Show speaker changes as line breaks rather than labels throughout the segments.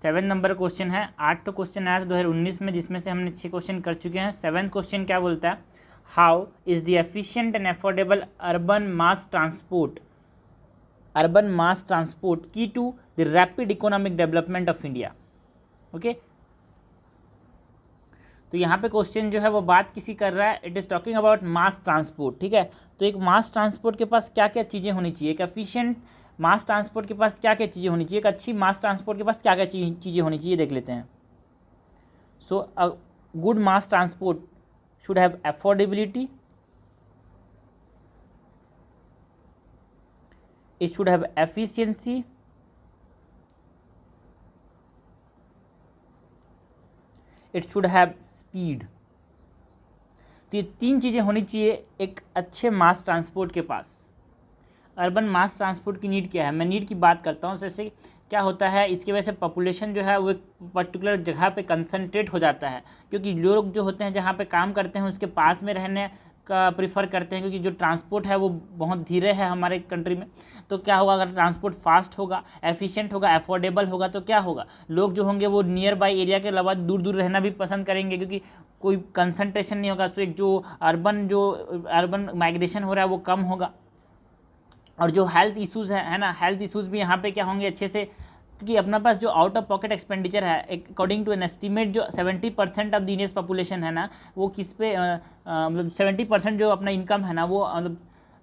7 number question है। 8 question आया था 2019 में, जिसमें से हमने 6 क्वेश्चन कर चुके हैं। 7th क्वेश्चन क्या बोलता है, how is the efficient and affordable urban mass transport की to the rapid economic development of India. Okay, तो यहाँ पे क्वेश्चन जो है वो बात किसी कर रहा है, it is talking about mass transport. ठीक है, तो एक मास ट्रांसपोर्ट के पास क्या क्या चीज़ें होनी चाहिए, एक एफिशिएंट मास ट्रांसपोर्ट के पास क्या क्या चीज़ें होनी चाहिए, एक अच्छी मास ट्रांसपोर्ट के पास क्या क्या चीज़ें होनी चाहिए, देख लेते हैं। So a good mass transport should have affordability, it should have efficiency, it should have speed। तो ये 3 चीज़ें होनी चाहिए एक अच्छे मास ट्रांसपोर्ट के पास। अर्बन मास ट्रांसपोर्ट की नीड क्या है, मैं नीड की बात करता हूँ। जैसे क्या होता है, इसकी वजह से पॉपुलेशन जो है वो एक पर्टिकुलर जगह पे कंसंट्रेट हो जाता है, क्योंकि लोग जो होते हैं जहाँ पे काम करते हैं उसके पास में रहने का प्रीफर करते हैं, क्योंकि जो ट्रांसपोर्ट है वो बहुत धीरे है हमारे कंट्री में। तो क्या होगा, अगर ट्रांसपोर्ट फास्ट होगा, एफिशिएंट होगा, अफोर्डेबल होगा, तो क्या होगा, लोग जो होंगे वो नियर बाई एरिया के अलावा दूर दूर रहना भी पसंद करेंगे, क्योंकि कोई कंसंट्रेशन नहीं होगा। सो एक जो अर्बन माइग्रेशन हो रहा है वो कम होगा। और जो हेल्थ इश्यूज़ है ना, हेल्थ इश्यूज़ भी यहाँ पे क्या होंगे अच्छे से, क्योंकि अपना पास जो आउट ऑफ पॉकेट एक्सपेंडिचर है, अकॉर्डिंग टू एन एस्टीमेट, जो 70% ऑफ द इंडियन पॉपुलेशन है ना, वो किस पे मतलब 70% जो अपना इनकम है ना वो मतलब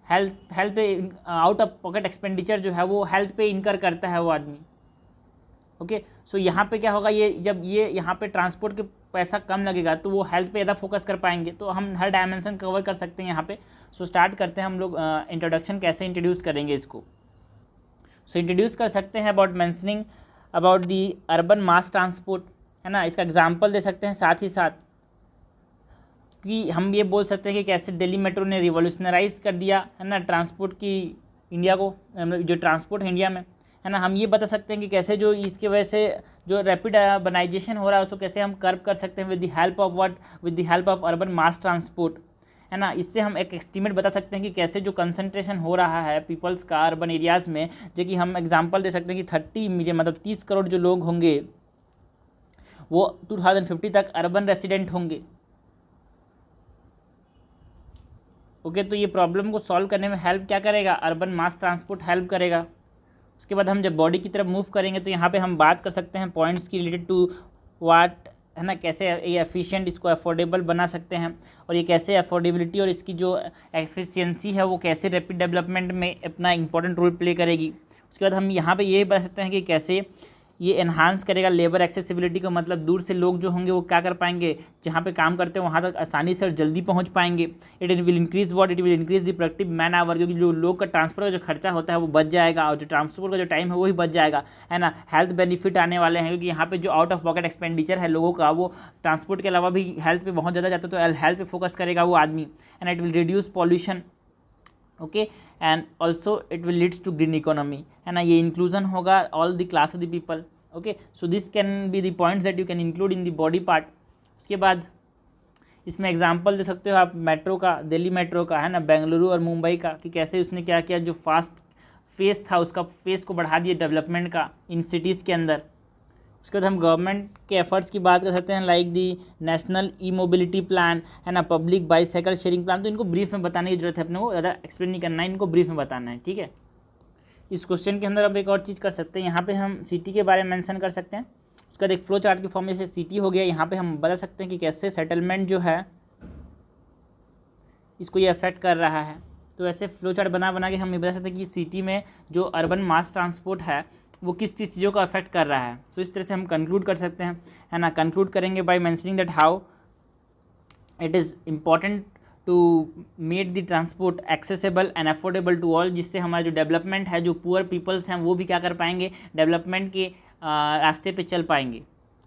हेल्थ पे, आउट ऑफ पॉकेट एक्सपेंडिचर जो है वो हेल्थ पे इनकर करता है वो आदमी। ओके, सो यहाँ पे क्या होगा, ये जब ये यहाँ पे ट्रांसपोर्ट के पैसा कम लगेगा तो वो हेल्थ पे ज़्यादा फोकस कर पाएंगे, तो हम हर डायमेंशन कवर कर सकते हैं यहाँ पे। सो स्टार्ट करते हैं हम लोग। इंट्रोडक्शन कैसे इंट्रोड्यूस करेंगे इसको। सो इंट्रोड्यूस कर सकते हैं about mentioning about the urban mass transport, है ना। इसका एग्जांपल दे सकते हैं साथ ही साथ कि हम ये बोल सकते हैं कि कैसे दिल्ली मेट्रो ने रिवॉल्यूशनराइज कर दिया, है ना, ट्रांसपोर्ट की इंडिया को, जो ट्रांसपोर्ट है इंडिया में, है ना। हम ये बता सकते हैं कि कैसे जो इसके वजह से जो रैपिड अर्बनाइजेशन हो रहा है उसको कैसे हम कर्व कर सकते हैं with the help of urban mass transport, है ना। इससे हम एक एस्टीमेट बता सकते हैं कि कैसे जो कंसंट्रेशन हो रहा है पीपल्स का अर्बन एरियाज़ में, जो कि हम एग्जांपल दे सकते हैं कि 30 मिलियन मतलब 30 करोड़ जो लोग होंगे वो 2050 तक अर्बन रेसिडेंट होंगे। ओके, तो ये प्रॉब्लम को सॉल्व करने में हेल्प क्या करेगा, अर्बन मास ट्रांसपोर्ट हेल्प करेगा। उसके बाद हम जब बॉडी की तरफ मूव करेंगे तो यहाँ पे हम बात कर सकते हैं पॉइंट्स की रिलेटेड टू व्हाट, है ना, कैसे ये एफिशिएंट इसको अफोर्डेबल बना सकते हैं, और ये कैसे अफोर्डेबिलिटी और इसकी जो एफिशिएंसी है वो कैसे रैपिड डेवलपमेंट में अपना इंपॉर्टेंट रोल प्ले करेगी। उसके बाद हम यहाँ पे ये बता सकते हैं कि कैसे ये एनहांस करेगा लेबर एक्सेसिबिलिटी को, मतलब दूर से लोग जो होंगे वो क्या कर पाएंगे, जहाँ पे काम करते हैं वहाँ तक आसानी से और जल्दी पहुँच पाएंगे। It will increase the productive man hour, क्योंकि जो लोग का ट्रांसपोर्ट का जो खर्चा होता है वो बच जाएगा, और जो ट्रांसपोर्ट का जो टाइम है वो भी बच जाएगा, है ना। हेल्थ बेनिफिट आने वाले हैं, क्योंकि यहाँ पे जो आउट ऑफ पॉकेट एक्सपेंडिचर है लोगों का वो ट्रांसपोर्ट के अलावा भी हेल्थ पे बहुत ज़्यादा जाता है, तो हेल्थ पे फोकस करेगा वो आदमी, and it will reduce pollution. Okay, and also it will leads to green economy, है ना। ये इंक्लूजन होगा all the class of the people. Okay, so this can be the points that you can include in the body part. उसके बाद इसमें example दे सकते हो आप मेट्रो का, दिल्ली मेट्रो का, है ना, बेंगलुरु और मुंबई का, कि कैसे उसने क्या किया, जो फास्ट फेस था उसका फेस को बढ़ा दिया डेवलपमेंट का इन सिटीज़ के अंदर। उसके बाद हम गवर्नमेंट के एफर्ट्स की बात कर सकते हैं, like the national e mobility plan, है ना, पब्लिक बाईसाइकिल शेयरिंग प्लान। तो इनको ब्रीफ में बताने की जरूरत है, अपने को ज़्यादा एक्सप्लेन नहीं करना है, इनको ब्रीफ में बताना है, ठीक है। इस क्वेश्चन के अंदर अब एक और चीज़ कर सकते हैं, यहाँ पे हम सिटी के बारे में मेंशन कर सकते हैं। उसके बाद एक फ्लो चार्ट की फॉर्म में से सिटी हो गया, यहाँ पे हम बता सकते हैं कि कैसे सेटलमेंट जो है इसको ये अफेक्ट कर रहा है। तो ऐसे फ्लो चार्ट बना के हम ये बता सकते हैं कि सिटी में जो अर्बन मास ट्रांसपोर्ट है वो किस चीज़ों को अफेक्ट कर रहा है। तो इस तरह से हम कंक्लूड कर सकते हैं, है ना। कंक्लूड करेंगे by mentioning that how it is important to made the transport accessible and affordable to all, जिससे हमारा जो डेवलपमेंट है, जो पुअर पीपल्स हैं वो भी क्या कर पाएंगे, डेवलपमेंट के रास्ते पे चल पाएंगे।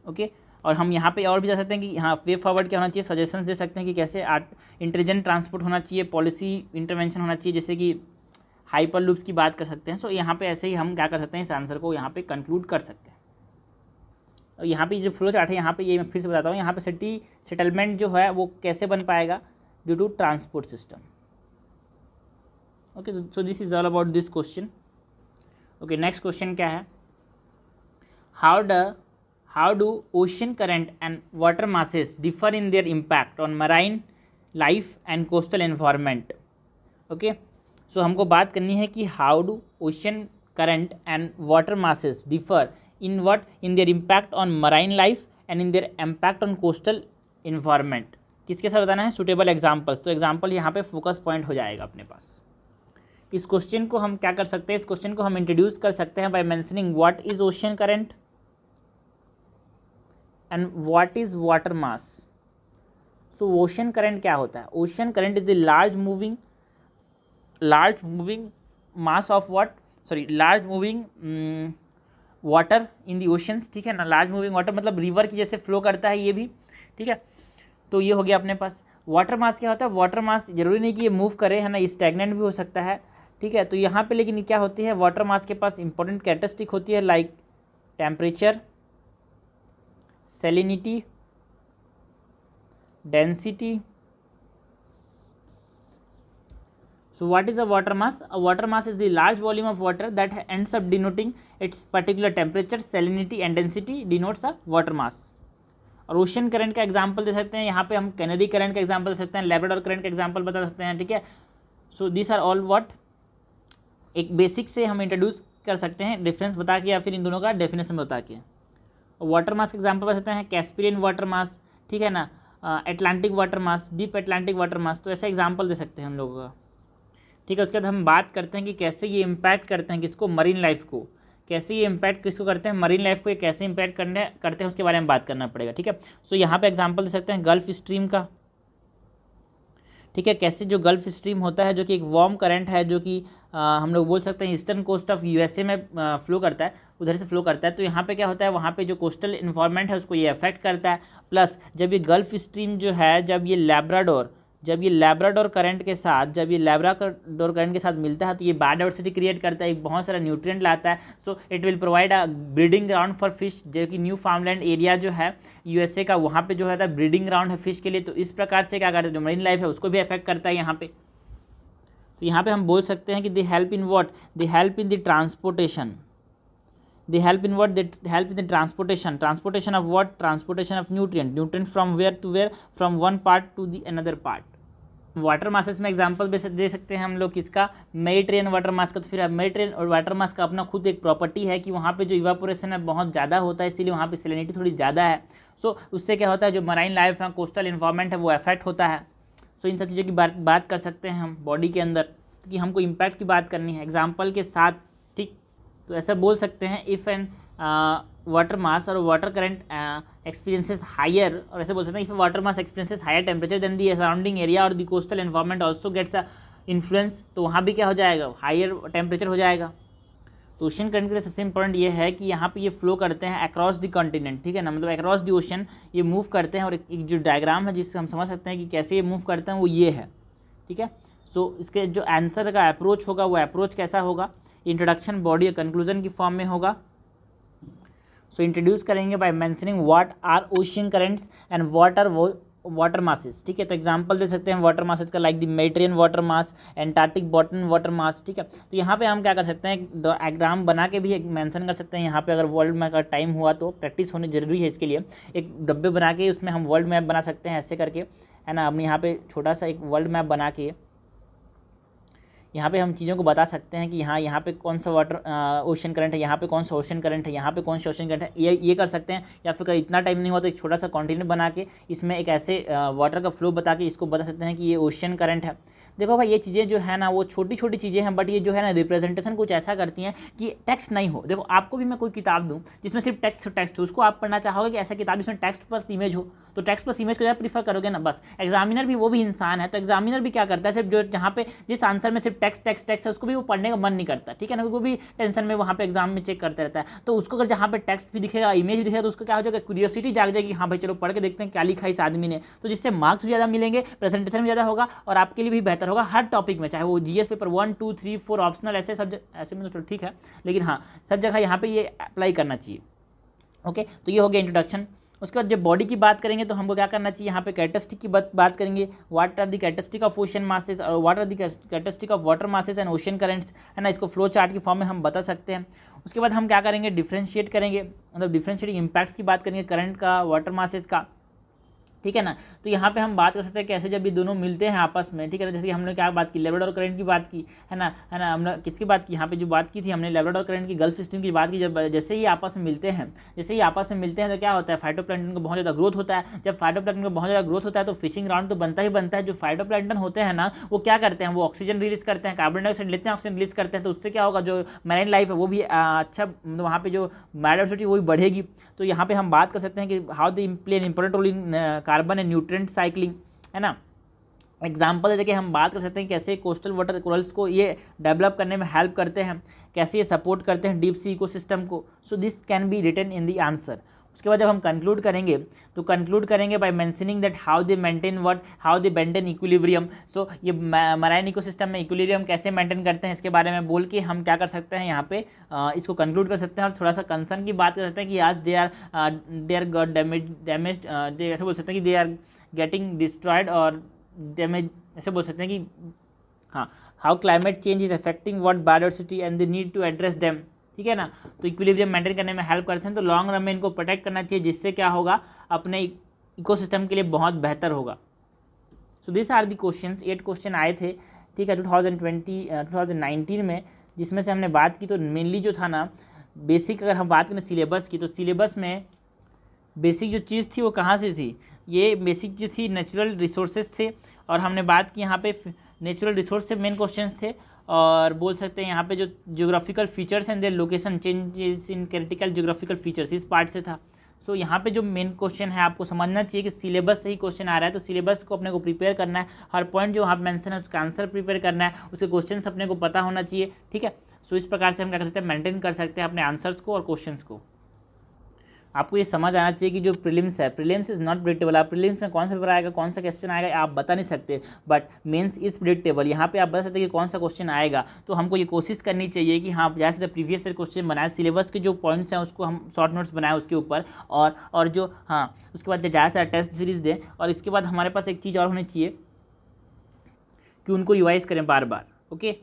ओके, और हम यहाँ पे और भी जा सकते हैं कि यहाँ वे फॉरवर्ड क्या होना चाहिए, सजेशंस दे सकते हैं कि कैसे इंटेलिजेंट ट्रांसपोर्ट होना चाहिए, पॉलिसी इंटरवेंशन होना चाहिए, जैसे कि हाइपर लूप्स की बात कर सकते हैं। सो यहाँ पे ऐसे ही हम क्या कर सकते हैं, इस आंसर को यहाँ पे कंक्लूड कर सकते हैं। और यहाँ पे जो फ्लो चार्ट है, यहाँ पे ये मैं फिर से बताता हूँ, यहाँ पे सिटी सेटलमेंट जो है वो कैसे बन पाएगा, due to transport system. Okay, so this is all about this question. Okay, next question क्या है, how the how do ocean current and water masses differ in their impact on marine life and coastal environment. Okay, so हमको बात करनी है कि how do ocean current and water masses differ in what, in their impact on marine life and in their impact on coastal environment. किसके साथ बताना है? Suitable examples. तो एग्जाम्पल यहाँ पे फोकस पॉइंट हो जाएगा अपने पास। इस क्वेश्चन को हम क्या कर सकते हैं, इस क्वेश्चन को हम इंट्रोड्यूस कर सकते हैं by mentioning what is ocean current and what is water mass. So ocean current क्या होता है? Ocean current is the large moving mass of large moving water in the oceans. ठीक है ना, लार्ज मूविंग वाटर मतलब river की जैसे flow करता है ये भी। ठीक है, तो ये हो गया अपने पास। वाटर मास क्या होता है? वाटर मास जरूरी नहीं कि ये मूव करे, है ना, स्टैग्नेंट भी हो सकता है। ठीक है, तो यहाँ पे लेकिन क्या होती है, वाटर मास के पास इंपॉर्टेंट कैरेक्टरिस्टिक होती है like temperature, salinity, density. So what is a water mass? A water mass is the large volume of water that ends up denoting its particular temperature, salinity and density denotes a water mass. और ocean current का example दे सकते हैं, यहाँ पे हम Kennedy current का example दे सकते हैं, लैब्राडोर करंट का एग्जांपल बता सकते हैं। ठीक है, so this are all what, एक बेसिक से हम इंट्रोड्यूस कर सकते हैं डिफरेंस बता के या फिर इन दोनों का डेफिनेशन बता के। वाटर मास का एग्जांपल बता सकते हैं कैस्पियन वाटर मास, ठीक है ना, Atlantic water mass, deep Atlantic water mass. तो ऐसा एग्जाम्पल दे सकते हैं हम लोगों का। ठीक है, उसके बाद हम बात करते हैं कि कैसे ये इम्पैक्ट करते हैं किसको, मरीन लाइफ को। कैसे ये इम्पैक्ट किसको करते हैं, मरीन लाइफ को, ये कैसे इम्पैक्ट करते हैं उसके बारे में बात करना पड़ेगा। ठीक है, सो यहाँ पे एग्जांपल दे सकते हैं गल्फ स्ट्रीम का। ठीक है, कैसे जो गल्फ स्ट्रीम होता है जो कि एक वार्म करंट है, जो कि हम लोग बोल सकते हैं ईस्टर्न कोस्ट ऑफ यूएसए में फ्लो करता है, उधर से फ्लो करता है। तो यहाँ पे क्या होता है, वहाँ पे जो कोस्टल इन्वायरमेंट है उसको ये अफेक्ट करता है। प्लस जब ये गल्फ स्ट्रीम जो है, जब ये लैब्राडोर करंट के साथ मिलता है तो ये बायोडाइवर्सिटी क्रिएट करता है, बहुत सारा न्यूट्रिएंट लाता है। So it will provide a breeding ground for fish, जो कि न्यू फार्मलैंड एरिया जो है यूएसए का, वहाँ पे जो है ब्रीडिंग ग्राउंड है फिश के लिए। तो इस प्रकार से क्या करता है, जो मरीन लाइफ है उसको भी अफेक्ट करता है यहाँ पे। तो यहाँ पे हम बोल सकते हैं कि they help in what, they help in the transportation, transportation of what, transportation of nutrient from where to where, from one part to the another part। Water masses में एग्जांपल दे सकते हैं हम लोग किसका, मेडिटेरियन वाटर मास का। तो फिर मेडिटेरियन वाटर मास का अपना खुद एक प्रॉपर्टी है कि वहाँ पे जो इवापोरेशन है बहुत ज़्यादा होता है, इसीलिए वहाँ पे सैलिनिटी थोड़ी ज़्यादा है। सो उससे क्या होता है, जो मराइन लाइफ है, कोस्टल इन्वायरमेंट है, वो अफेक्ट होता है। सो इन सब चीज़ों की बात कर सकते हैं हम बॉडी के अंदर, क्योंकि हमको इम्पैक्ट की बात करनी है एग्जाम्पल के साथ। ठीक, तो ऐसा बोल सकते हैं इफ़ एन वाटर मास और वाटर करंट एक्सपीरियंसेस हायर, और ऐसे बोल सकते हैं if water mass experiences higher temperature then the surrounding area और the coastal environment also gets a influence. तो वहाँ भी क्या हो जाएगा, हायर टेम्परेचर हो जाएगा। तो ओशन करंट के लिए सबसे इंपॉर्टेंट ये है कि यहाँ पे ये फ्लो करते हैं अक्रॉस द कॉन्टिनेंट। ठीक है ना, मतलब अक्रॉस द ओशन ये मूव करते हैं। और एक जो डायग्राम है जिससे हम समझ सकते हैं कि कैसे ये मूव करते हैं वो ये है। ठीक है, सो इसके जो आंसर का अप्रोच होगा वो अप्रोच कैसा होगा, इंट्रोडक्शन, बॉडी और कंक्लूजन की फॉर्म में होगा। सो इंट्रोड्यूस करेंगे by mentioning what are ocean currents and what are water masses. ठीक है, तो एग्जांपल दे सकते हैं वाटर मासेस का like the Mediterranean water mass, Antarctic bottom water mass. ठीक है, तो यहाँ पे हम क्या कर सकते हैं, डायग्राम बना के भी एक मेंशन कर सकते हैं। यहाँ पे अगर वर्ल्ड मैप का टाइम हुआ तो प्रैक्टिस होनी जरूरी है, इसके लिए एक डब्बे बना के उसमें हम वर्ल्ड मैप बना सकते हैं ऐसे करके, है ना। हम यहाँ पे छोटा सा एक वर्ल्ड मैप बना के यहाँ पे हम चीज़ों को बता सकते हैं कि यहाँ पे कौन सा वाटर ओशन करंट है, यहाँ पे कौन सा ओशन करंट है, यहाँ पे कौन सा ओशन करंट है, ये कर सकते हैं। या फिर इतना टाइम नहीं हुआ तो एक छोटा सा कॉन्टिनेंट बना के इसमें एक ऐसे वाटर का फ्लो बता के इसको बता सकते हैं कि ये ओशन करंट है। देखो भाई, ये चीज़ें जो है ना वो छोटी छोटी चीज़ें हैं, बट ये जो है ना रिप्रेजेंटेशन कुछ ऐसा करती हैं कि टेक्स्ट नहीं हो। देखो आपको भी मैं कोई किताब दूँ जिसमें सिर्फ टेक्स्ट हो, उसको आप पढ़ना चाहोगे कि ऐसा किताब जिसमें टेक्स्ट प्लस इमेज हो, तो टेक्स्ट प्लस इमेज को ज़्यादा प्रीफर करोगे ना। बस एग्जामिनर भी वो भी इंसान है, तो एग्जामिनर भी क्या करता है, सिर्फ जो जहाँ पे जिस आंसर में सिर्फ टेक्स्ट है उसको भी वो पढ़ने का मन नहीं करता। ठीक है ना, वो भी टेंशन में वहाँ पे एग्जाम में चेक करता रहता है। तो उसको अगर जहाँ पे टेक्स्ट भी दिखेगा, इमेज भी दिखेगा, तो उसको क्या हो जाएगा, क्यूरियोसिटी जाग जाएगी, हाँ भाई चलो पढ़ के देखते हैं क्या लिखा इस आदमी ने। तो जिससे मार्क्स भी ज़्यादा मिलेंगे, प्रेजेंटेशन भी ज़्यादा होगा और आपके लिए भी बेहतर होगा हर टॉपिक में, चाहे वो जीएस पेपर 1 2 3 4 ऑप्शनल ऐसे सब ऐसे में तो ठीक है, लेकिन हाँ सब जगह यहाँ पे ये अप्लाई करना चाहिए। ओके, तो ये हो गया इंट्रोडक्शन। उसके बाद जब बॉडी की बात करेंगे तो हमको क्या करना चाहिए, यहाँ पे कैरेक्टरिस्टिक की बात करेंगे, what are the characteristic of ocean masses और what are the characteristic of water masses and ocean currents, है ना। इसको फ्लो चार्ट की फॉर्म में हम बता सकते हैं। उसके बाद हम क्या करेंगे, डिफ्रेंशिएट करेंगे, मतलब डिफ्रेंशिएटिंग इम्पैक्ट्स की बात करेंगे, करंट का, वाटर मासेस का, ठीक है ना। तो यहाँ पे हम बात कर सकते हैं कैसे जब ये दोनों मिलते हैं आपस में, ठीक है ना। जैसे कि हमने क्या बात की, लेब्राडोर करंट की बात की, है ना, हमने किसकी बात की, यहाँ पे जो बात की थी हमने लेब्राडोर करंट की, गल्फ स्ट्रीम की बात की। जब जैसे ही आपस में मिलते हैं, तो क्या होता है, फाइटोप्लैंक्टन को बहुत ज़्यादा ग्रोथ होता है। जब फाइटोप्लैंक्टन को बहुत ज़्यादा ग्रोथ होता है तो फिशिंग ग्राउंड तो बनता ही बनता है। जो फाइटोप्लैंक्टन होते हैं ना, वो क्या करते हैं, वो ऑक्सीजन रिलीज करते हैं, कार्बन डाइऑक्साइड लेते हैं, ऑक्सीजन रिलीज करते हैं। तो उससे क्या होगा, जो मैरीन लाइफ है वो भी अच्छा, वहाँ पे जो बायोडाइवर्सिटी वो भी बढ़ेगी। तो यहाँ पे हम बात कर सकते हैं कि how they play an important role in carbon and nutrient cycling, है ना। एग्जाम्पल देके हम बात कर सकते हैं कैसे कोस्टल वाटर कोरल्स को ये डेवलप करने में हेल्प करते हैं, कैसे ये सपोर्ट करते हैं डीप सी इकोसिस्टम को। So this can be written in the answer. उसके बाद जब हम कंक्लूड करेंगे तो कंक्लूड करेंगे by mentioning that how they maintain what, how they maintain equilibrium. So ये मराइन इकोसिस्टम में इक्विलिब्रियम कैसे मेंटेन करते हैं इसके बारे में बोल के हम क्या कर सकते हैं, यहाँ पे इसको कंक्लूड कर सकते हैं। और थोड़ा सा कंसर्न की बात कर सकते हैं कि आज they are got damage, they ऐसे बोल सकते हैं कि दे आर गेटिंग डिस्ट्रॉयड और डैमेज, ऐसे बोल सकते हैं कि हाँ, how climate change is affecting what biodiversity and they need to address them, ठीक है ना। तो इक्विलिब्रियम मेंटेन करने में हेल्प करते हैं। तो लॉन्ग रन में इनको प्रोटेक्ट करना चाहिए, जिससे क्या होगा, अपने इकोसिस्टम के लिए बहुत बेहतर होगा। So this are the questions, 8 question आए थे, ठीक है, 2019 में, जिसमें से हमने बात की तो मेनली जो था ना बेसिक, अगर हम बात करें सिलेबस की, तो सिलेबस में बेसिक जो चीज़ थी वो कहाँ से थी, ये बेसिक जो थी नेचुरल रिसोर्सेज थे। और हमने बात की यहाँ पे नेचुरल रिसोर्स से मेन क्वेश्चंस थे। और बोल सकते हैं यहाँ पे जो geographical features and their location changes in critical geographical features, इस पार्ट से था। सो यहाँ पे जो मेन क्वेश्चन है आपको समझना चाहिए कि सिलेबस से ही क्वेश्चन आ रहा है, तो सिलेबस को अपने को प्रिपेयर करना है, हर पॉइंट जो वहाँ पे मेंशन है उसका आंसर प्रिपेयर करना है, उसके क्वेश्चन अपने को पता होना चाहिए, ठीक है। सो इस प्रकार से हम क्या कर सकते हैं, मेंटेन कर सकते हैं अपने आंसर्स को और क्वेश्चंस को। आपको ये समझ आना चाहिए कि जो प्रीलिम्स है, प्रीलिम्स इज नॉट प्रिडिक्टेबल। आप प्रीलिम्स में कौन सा पेपर आएगा, कौन सा क्वेश्चन आएगा आप बता नहीं सकते, बट मेंस इज प्रिडिक्टेबल। यहाँ पे आप बता सकते हैं कि कौन सा क्वेश्चन आएगा। तो हमको ये कोशिश करनी चाहिए कि हाँ, जैसे ज़्यादा प्रीवियस ईयर क्वेश्चन बनाए, सिलेबस के जो पॉइंट्स हैं उसको हम शॉर्ट नोट्स बनाए उसके ऊपर, और जो हाँ उसके बाद ज़्यादा से टेस्ट सीरीज दें। और इसके बाद हमारे पास एक चीज़ और होनी चाहिए कि उनको रिवाइज़ करें बार बार, ओके।